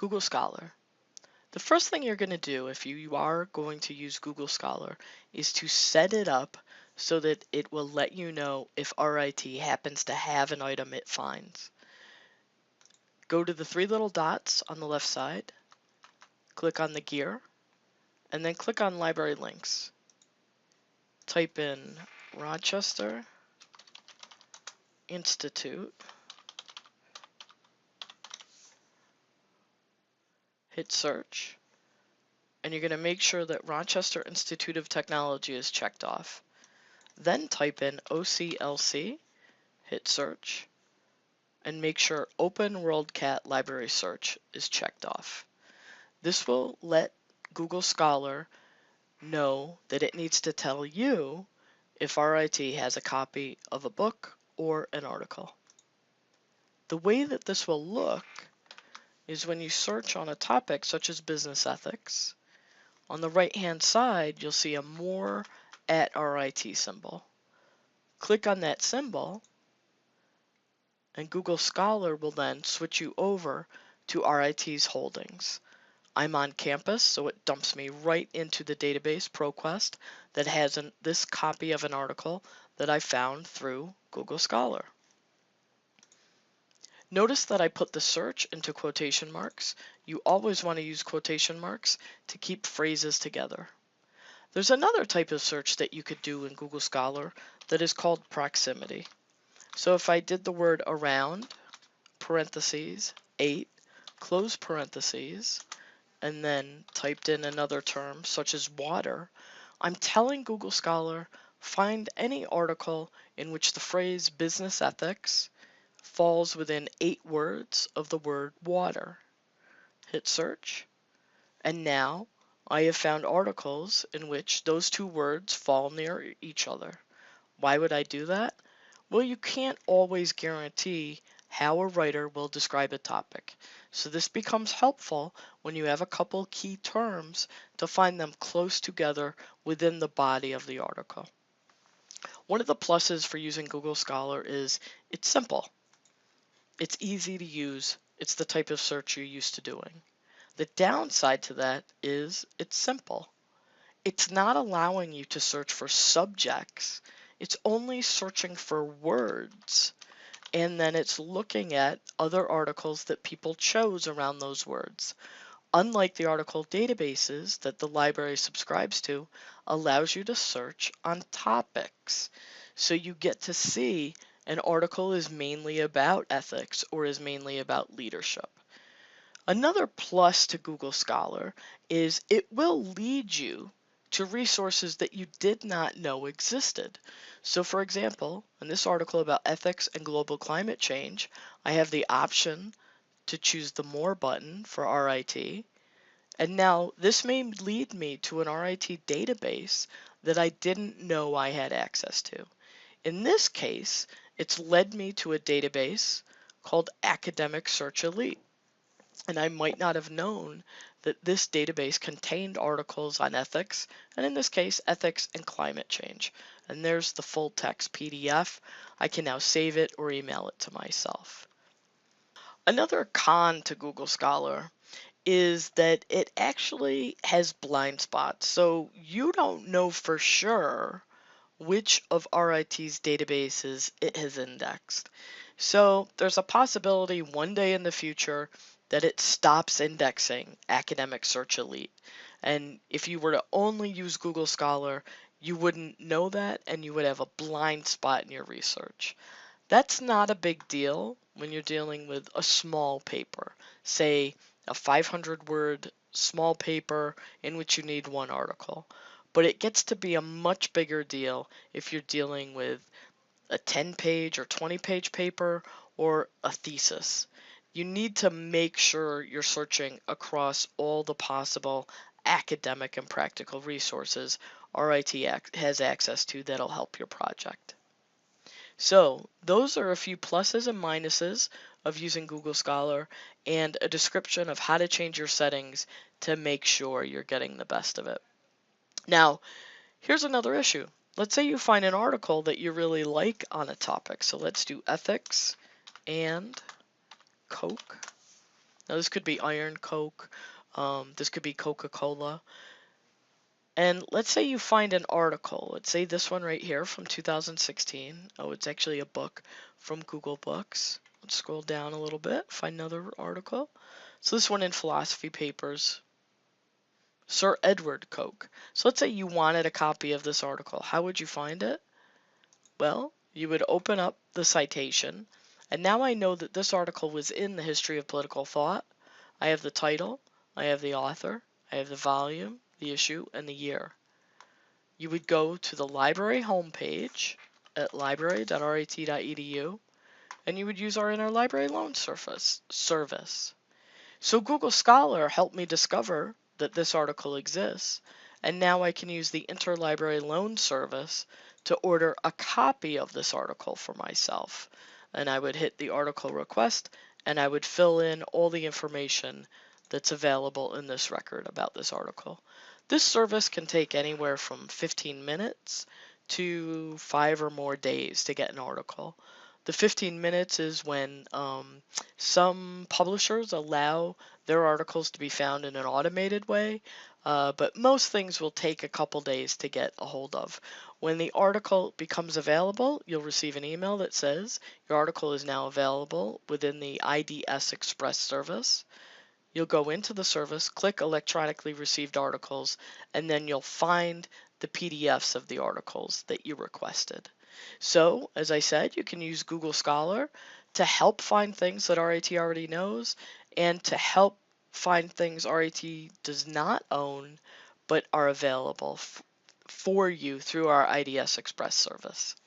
Google Scholar. The first thing you're going to do if you are going to use Google Scholar is to set it up so that it will let you know if RIT happens to have an item it finds. Go to the three little dots on the left side, click on the gear, and then click on Library Links. Type in Rochester Institute, hit search, and you're going to make sure that Rochester Institute of Technology is checked off. Then type in OCLC, hit search, and make sure Open WorldCat Library Search is checked off. This will let Google Scholar know that it needs to tell you if RIT has a copy of a book or an article. The way that this will look is when you search on a topic such as business ethics, on the right-hand side, you'll see a More at RIT symbol. Click on that symbol, and Google Scholar will then switch you over to RIT's holdings. I'm on campus, so it dumps me right into the database ProQuest that has this copy of an article that I found through Google Scholar. Notice that I put the search into quotation marks. You always want to use quotation marks to keep phrases together. There's another type of search that you could do in Google Scholar that is called proximity. So if I did the word around, parentheses, 8, close parentheses, and then typed in another term such as water, I'm telling Google Scholar, find any article in which the phrase business ethics falls within 8 words of the word water. Hit search, and now I have found articles in which those two words fall near each other. Why would I do that? Well, you can't always guarantee how a writer will describe a topic. So this becomes helpful when you have a couple key terms to find them close together within the body of the article. One of the pluses for using Google Scholar is it's simple. It's easy to use. It's the type of search you're used to doing. The downside to that is it's simple. It's not allowing you to search for subjects. It's only searching for words. And then it's looking at other articles that people chose around those words. Unlike the article databases that the library subscribes to, allows you to search on topics. So you get to see an article is mainly about ethics or is mainly about leadership. Another plus to Google Scholar is it will lead you to resources that you did not know existed. So for example, in this article about ethics and global climate change, I have the option to choose the More button for RIT. And now this may lead me to an RIT database that I didn't know I had access to. In this case, it's led me to a database called Academic Search Elite. And I might not have known that this database contained articles on ethics, and in this case, ethics and climate change. And there's the full text PDF. I can now save it or email it to myself. Another con to Google Scholar is that it actually has blind spots. So you don't know for sure which of RIT's databases it has indexed. So there's a possibility one day in the future that it stops indexing Academic Search Elite. And if you were to only use Google Scholar, you wouldn't know that and you would have a blind spot in your research. That's not a big deal when you're dealing with a small paper, say a 500-word small paper in which you need one article. But it gets to be a much bigger deal if you're dealing with a 10-page or 20-page paper or a thesis. You need to make sure you're searching across all the possible academic and practical resources RIT has access to that'll help your project. So those are a few pluses and minuses of using Google Scholar and a description of how to change your settings to make sure you're getting the best of it. Now, here's another issue. Let's say you find an article that you really like on a topic. So let's do ethics and Coke. Now this could be Iron Coke, this could be Coca-Cola. And let's say you find an article. Let's say this one right here from 2016. Oh, it's actually a book from Google Books. Let's scroll down a little bit, find another article. So this one in Philosophy Papers, Sir Edward Coke. So let's say you wanted a copy of this article. How would you find it? Well, you would open up the citation, and now I know that this article was in the History of Political Thought. I have the title, I have the author, I have the volume, the issue, and the year. You would go to the library homepage at library.rat.edu, and you would use our interlibrary loan service. So Google Scholar helped me discover that this article exists, and now I can use the interlibrary loan service to order a copy of this article for myself. And I would hit the article request, and I would fill in all the information that's available in this record about this article. This service can take anywhere from 15 minutes to 5 or more days to get an article. The 15 minutes is when some publishers allow their articles to be found in an automated way, but most things will take a couple days to get a hold of. When the article becomes available, you'll receive an email that says your article is now available within the IDS Express service. You'll go into the service, click electronically received articles, and then you'll find the PDFs of the articles that you requested. So, as I said, you can use Google Scholar to help find things that RAT already knows and to help find things RAT does not own but are available for you through our IDS Express service.